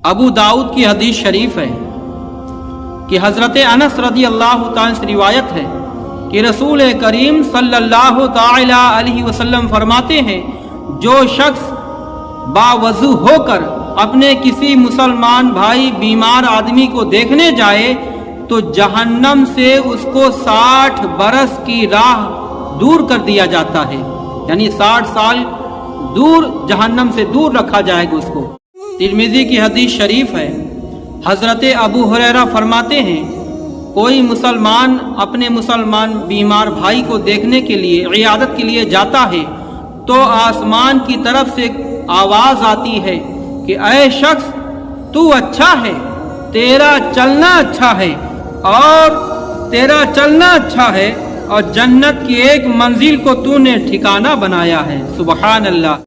अबू दाऊद की हदीस शरीफ है कि हज़रत अनस रदी अल्लाह ताला से रिवायत है कि रसूल करीम सल्लल्लाहु ताला अलैहि वसल्लम फरमाते हैं, जो शख्स बावजू होकर अपने किसी मुसलमान भाई बीमार आदमी को देखने जाए तो जहन्नम से उसको 60 बरस की राह दूर कर दिया जाता है, यानी 60 साल दूर जहन्नम से दूर रखा जाएगा उसको। तिरमिज़ी की हदीस शरीफ है, हज़रत अबू हुरैरा फरमाते हैं, कोई मुसलमान अपने मुसलमान बीमार भाई को देखने के लिए इयादत के लिए जाता है तो आसमान की तरफ से आवाज़ आती है कि ऐ शख्स, तू अच्छा है, तेरा चलना अच्छा है और जन्नत की एक मंजिल को तूने ठिकाना बनाया है। सुबहान अल्लाह।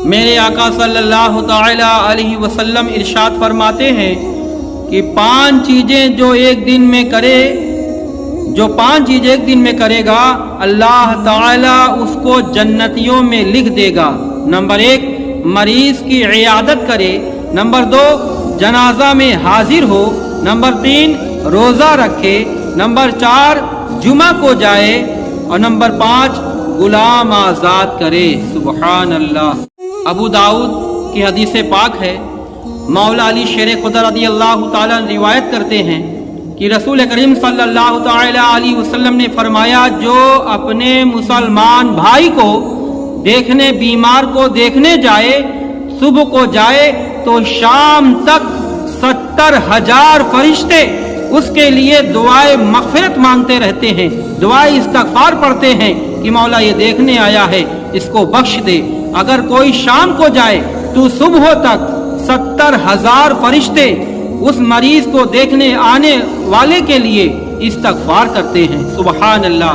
मेरे आका सल्लल्लाहु ताला अलैहि वसल्लम इरशाद फरमाते हैं कि 5 चीजें जो एक दिन में करेगा अल्लाह ताला उसको जन्नतियों में लिख देगा। नंबर 1, मरीज की इयादत करे। नंबर 2, जनाजा में हाजिर हो। नंबर 3, रोजा रखे। नंबर 4, जुमा को जाए। और नंबर 5, गुलाम आजाद करे। सुबहान अल्लाह। अबू दाऊद की हदीस पाक है, मौला अली शेर खुदा रदी अल्लाह ताला रिवायत करते हैं कि रसूल करीम सल्लल्लाहु ताला अलैहि वसल्लम ने फरमाया, जो अपने मुसलमान भाई को देखने, बीमार को देखने जाए, सुबह को जाए तो शाम तक 70,000 फरिश्ते उसके लिए दुआए मग़फ़िरत मांगते रहते हैं, दुआए इस्तग़फ़ार पढ़ते हैं कि मौला ये देखने आया है, इसको बख्श दे। अगर कोई शाम को जाए तो सुबह तक 70,000 फरिश्ते उस मरीज को देखने आने वाले के लिए इस्तग़फ़ार करते हैं। सुबहान अल्लाह।